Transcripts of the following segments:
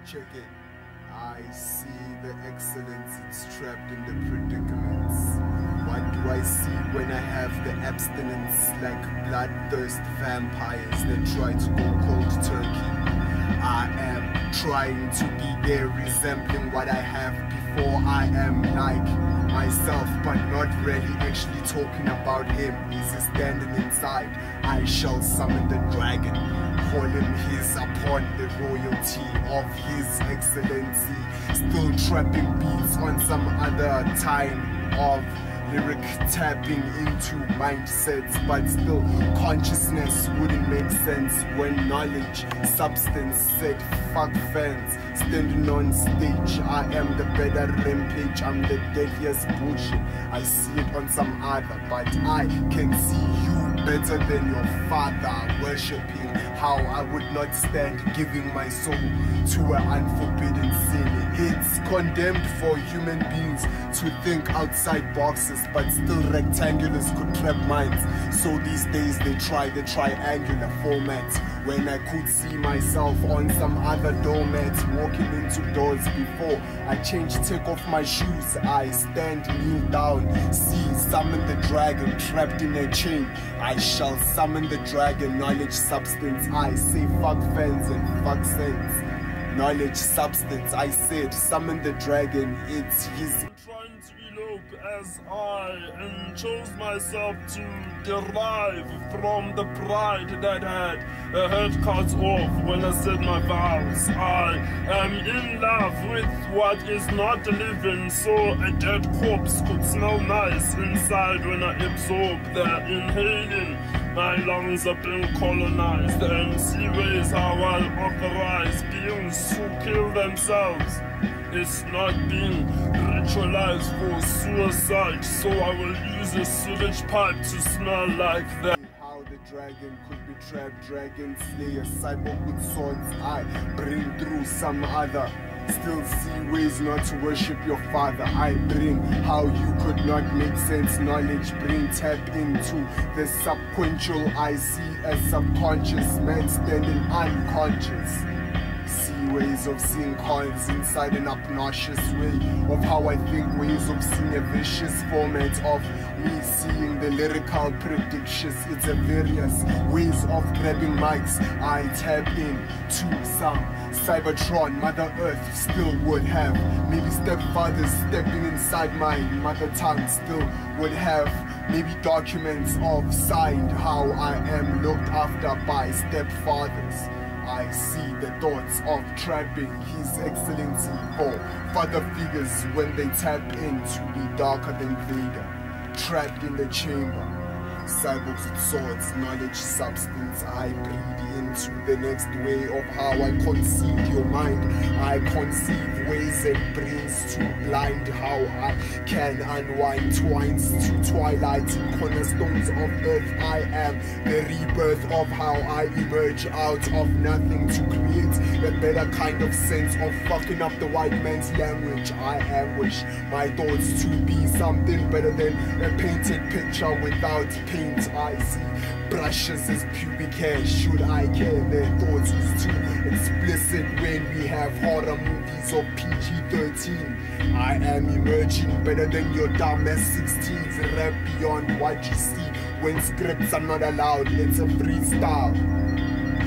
Check it. I see the excellence, it's trapped in the predicaments. What do I see when I have the abstinence? Like bloodthirst vampires that try to go cold turkey. I am trying to be there, resembling what I have before. I am like myself, but not really actually talking about him. He's standing inside. I shall summon the dragon, call him his upon the royalty of his excellency. Still trapping beats on some other time of lyric tapping into mindsets, but still consciousness wouldn't make sense when knowledge, substance said fuck fans. Standing on stage, I am the better rampage, I'm the deadliest bullshit. I see it on some other, but I can see you better than your father, worshipping how I would not stand giving my soul to an unforbidden sin. It's condemned for human beings to think outside boxes, but still rectangulars could trap minds. So these days they try the triangular format, when I could see myself on some other doormat, walking into doors before I change, take off my shoes. I stand, kneel down, see, summon the dragon trapped in a chain. I shall summon the dragon, knowledge, substance. I say fuck fans and fuck sense. Knowledge, substance, I said summon the dragon, it's his. Trying to elope as I chose myself to derive from the pride that had a head cut off when I said my vows. I am in love with what is not living, so a dead corpse could smell nice inside when I absorb the inhaling. My lungs are being colonized, and see ways how I'll authorize beings who kill themselves. It's not being ritualized for suicide, so I will use a sewage pipe to smell like that. How the dragon could be trapped, dragon slayer, cyborg with swords. I bring through some other. Still see ways not to worship your father. I bring how you could not make sense. Knowledge bring tap into the subsequential. I see a subconscious man standing unconscious. See ways of seeing coins inside an obnoxious way of how I think, ways of seeing a vicious format of me seeing the lyrical predictions. It's a various ways of grabbing mics. I tap in to some Cybertron, Mother Earth still would have. Maybe stepfathers stepping inside my mother tongue still would have. Maybe documents of signed how I am looked after by stepfathers. I see the thoughts of trapping His Excellency for father figures when they tap in to be darker than Vader. Trapped in the chamber. Cyborgs with swords, knowledge, substance. I breathe into the next way of how I conceive your mind. I conceive ways and brains to blind how I can unwind twines to twilight and cornerstones of earth. I am the rebirth of how I emerge out of nothing to create a better kind of sense of fucking up the white man's language. I ambush my thoughts to be something better than a painted picture without paint. I see brushes as pubic hair. Should I care? Their thoughts is too explicit when we have horror movies of PG-13. I am emerging better than your dumb S16s. Rap beyond what you see when scripts are not allowed. It's a freestyle.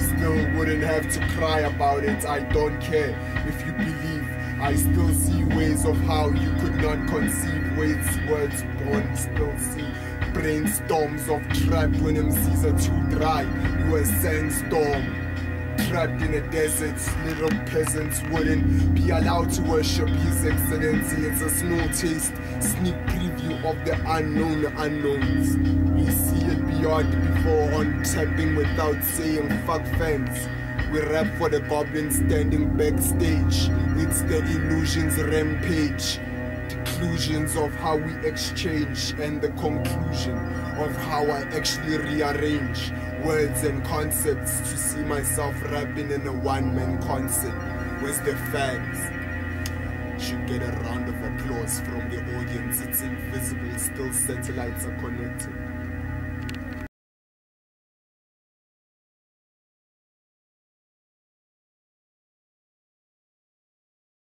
Still wouldn't have to cry about it. I don't care if you believe. I still see ways of how you could not conceive words born. Still see brainstorms of trap when MCs are too dry. You a sandstorm. Trapped in a desert, little peasants wouldn't be allowed to worship His Excellency. It's a small taste, sneak preview of the unknown unknowns. We see it beyond before on tapping without saying fuck fans. We rap for the goblins standing backstage. It's the illusions rampage. Conclusions of how we exchange and the conclusion of how I actually rearrange words and concepts to see myself rapping in a one-man concert. Where's the fans? Should get a round of applause from the audience. It's invisible, still satellites are connected.